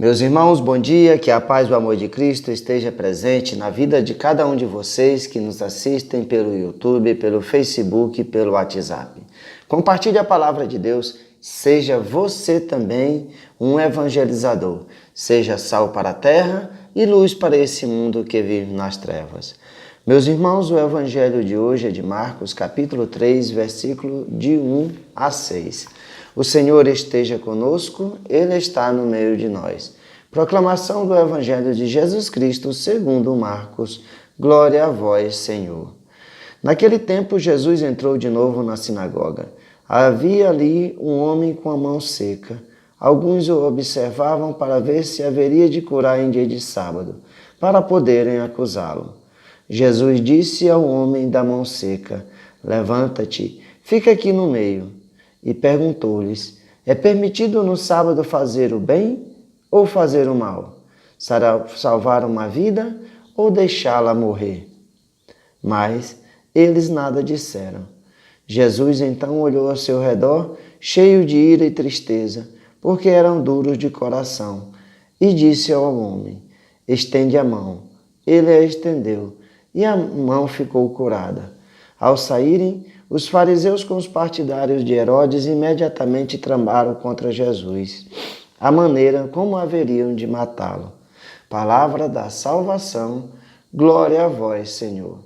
Meus irmãos, bom dia, que a paz e o amor de Cristo esteja presente na vida de cada um de vocês que nos assistem pelo YouTube, pelo Facebook e pelo WhatsApp. Compartilhe a palavra de Deus, seja você também um evangelizador, seja sal para a terra e luz para esse mundo que vive nas trevas. Meus irmãos, o evangelho de hoje é de Marcos, capítulo 3, versículo de 1 a 6. O Senhor esteja conosco, Ele está no meio de nós. Proclamação do Evangelho de Jesus Cristo segundo Marcos. Glória a vós, Senhor. Naquele tempo, Jesus entrou de novo na sinagoga. Havia ali um homem com a mão seca. Alguns o observavam para ver se haveria de curar em dia de sábado, para poderem acusá-lo. Jesus disse ao homem da mão seca: levanta-te, fica aqui no meio. E perguntou-lhes: é permitido no sábado fazer o bem ou fazer o mal? Salvar uma vida ou deixá-la morrer? Mas eles nada disseram. Jesus então olhou ao seu redor, cheio de ira e tristeza, porque eram duros de coração, e disse ao homem: estende a mão. Ele a estendeu, e a mão ficou curada. Ao saírem, os fariseus com os partidários de Herodes imediatamente tramaram contra Jesus, a maneira como haveriam de matá-lo. Palavra da salvação, glória a vós, Senhor.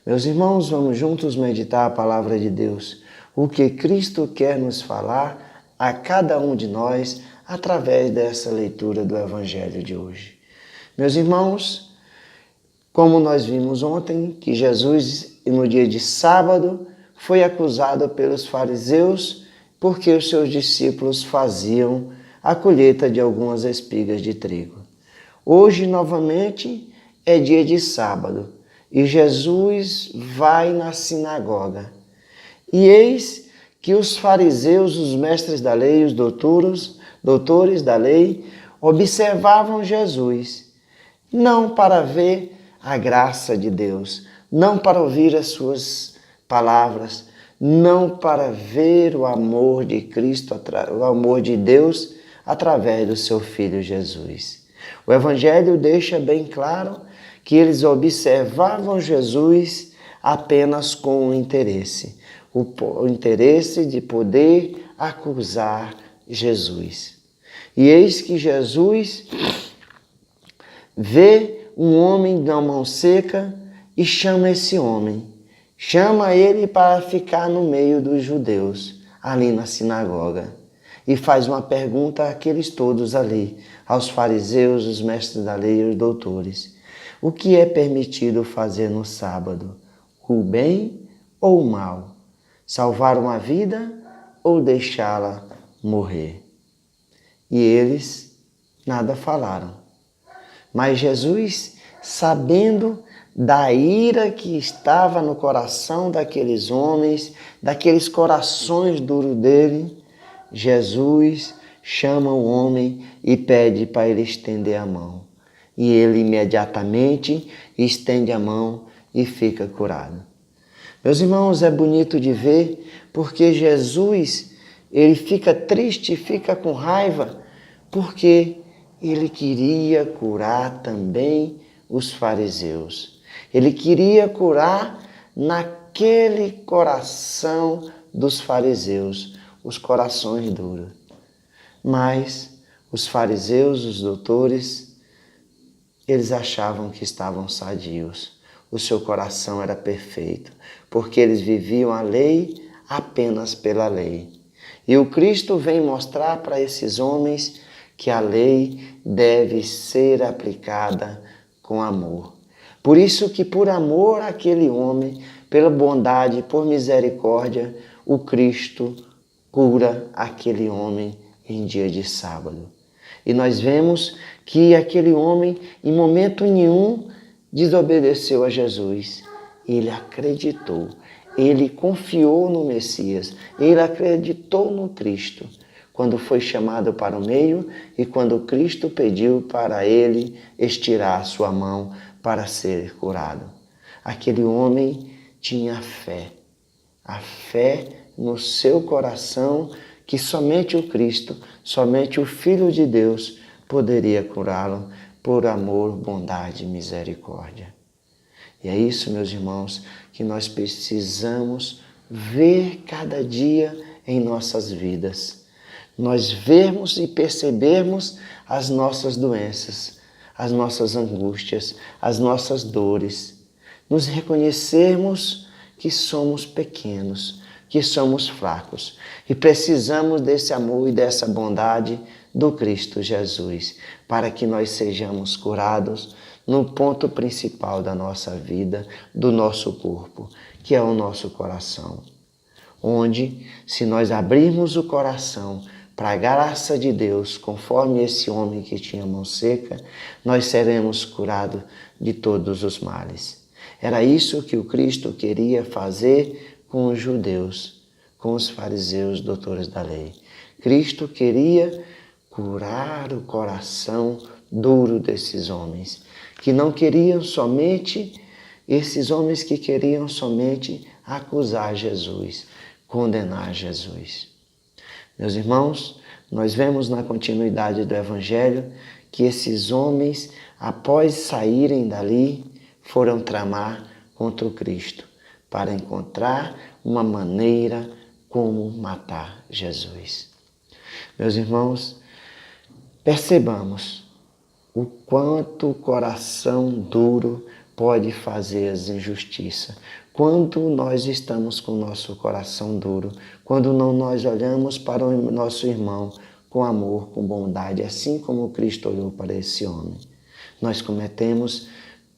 Meus irmãos, vamos juntos meditar a palavra de Deus, o que Cristo quer nos falar a cada um de nós através dessa leitura do Evangelho de hoje. Meus irmãos, como nós vimos ontem, que Jesus, no dia de sábado, foi acusado pelos fariseus porque os seus discípulos faziam a colheita de algumas espigas de trigo. Hoje, novamente, é dia de sábado e Jesus vai na sinagoga. E eis que os fariseus, os mestres da lei, os doutores da lei, observavam Jesus, não para ver a graça de Deus, não para ouvir as suas palavras, não para ver o amor de Cristo, o amor de Deus através do seu Filho Jesus. O Evangelho deixa bem claro que eles observavam Jesus apenas com o interesse de poder acusar Jesus. E eis que Jesus vê um homem de uma mão seca e chama esse homem. Chama ele para ficar no meio dos judeus, ali na sinagoga. E faz uma pergunta àqueles todos ali, aos fariseus, os mestres da lei e os doutores. O que é permitido fazer no sábado? O bem ou o mal? Salvar uma vida ou deixá-la morrer? E eles nada falaram. Mas Jesus, sabendo da ira que estava no coração daqueles homens, daqueles corações duros dele, Jesus chama o homem e pede para ele estender a mão. E ele imediatamente estende a mão e fica curado. Meus irmãos, é bonito de ver, porque Jesus, ele fica triste, fica com raiva, porque ele queria curar também os fariseus. Ele queria curar naquele coração dos fariseus, os corações duros. Mas os fariseus, os doutores, eles achavam que estavam sadios. O seu coração era perfeito, porque eles viviam a lei apenas pela lei. E o Cristo vem mostrar para esses homens que a lei deve ser aplicada com amor. Por isso que por amor àquele homem, pela bondade, por misericórdia, o Cristo cura aquele homem em dia de sábado. E nós vemos que aquele homem, em momento nenhum, desobedeceu a Jesus. Ele acreditou, ele confiou no Messias, ele acreditou no Cristo, quando foi chamado para o meio e quando Cristo pediu para ele estirar a sua mão para ser curado. Aquele homem tinha a fé no seu coração que somente o Cristo, somente o Filho de Deus poderia curá-lo por amor, bondade e misericórdia. E é isso, meus irmãos, que nós precisamos ver cada dia em nossas vidas. Nós vermos e percebermos as nossas doenças, as nossas angústias, as nossas dores. Nos reconhecermos que somos pequenos, que somos fracos e precisamos desse amor e dessa bondade do Cristo Jesus, para que nós sejamos curados no ponto principal da nossa vida, do nosso corpo, que é o nosso coração. Onde, se nós abrirmos o coração para a graça de Deus, conforme esse homem que tinha mão seca, nós seremos curados de todos os males. Era isso que o Cristo queria fazer com os judeus, com os fariseus, doutores da lei. Cristo queria curar o coração duro desses homens, que não queriam somente, esses homens que queriam somente acusar Jesus, condenar Jesus. Meus irmãos, nós vemos na continuidade do Evangelho que esses homens, após saírem dali, foram tramar contra o Cristo, para encontrar uma maneira como matar Jesus. Meus irmãos, percebamos o quanto o coração duro pode fazer as injustiças. Quando nós estamos com o nosso coração duro, quando não nós olhamos para o nosso irmão com amor, com bondade, assim como Cristo olhou para esse homem, nós cometemos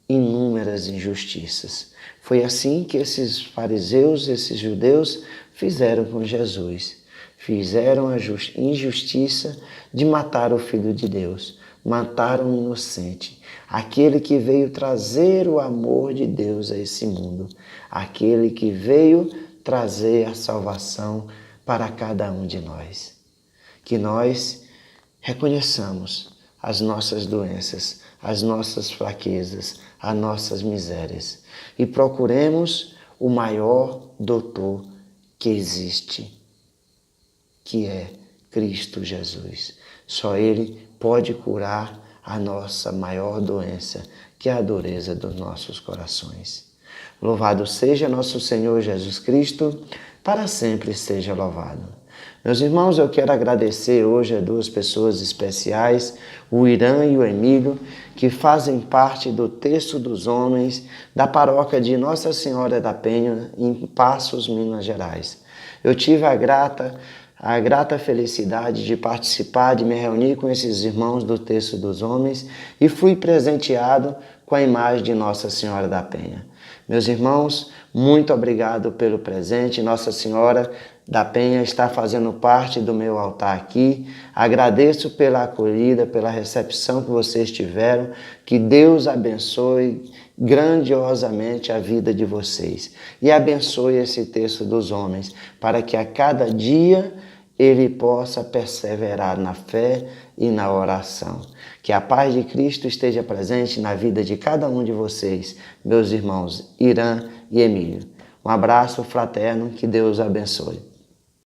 inúmeras injustiças. Foi assim que esses fariseus, esses judeus, fizeram com Jesus. Fizeram a injustiça de matar o Filho de Deus, mataram o inocente, aquele que veio trazer o amor de Deus a esse mundo, aquele que veio trazer a salvação para cada um de nós. Que nós reconheçamos as nossas doenças, as nossas fraquezas, as nossas misérias e procuremos o maior doutor que existe, que é Cristo Jesus. Só Ele pode curar a nossa maior doença, que é a dureza dos nossos corações. Louvado seja nosso Senhor Jesus Cristo, para sempre seja louvado. Meus irmãos, eu quero agradecer hoje a duas pessoas especiais, o Irã e o Emílio, que fazem parte do Terço dos Homens da paróquia de Nossa Senhora da Penha, em Passos, Minas Gerais. Eu tive a grata felicidade de participar, de me reunir com esses irmãos do Terço dos Homens e fui presenteado com a imagem de Nossa Senhora da Penha. Meus irmãos, muito obrigado pelo presente. Nossa Senhora da Penha está fazendo parte do meu altar aqui. Agradeço pela acolhida, pela recepção que vocês tiveram. Que Deus abençoe grandiosamente a vida de vocês e abençoe esse Terço dos Homens, para que a cada dia ele possa perseverar na fé e na oração. Que a paz de Cristo esteja presente na vida de cada um de vocês, meus irmãos Irã e Emílio. Um abraço fraterno, que Deus abençoe.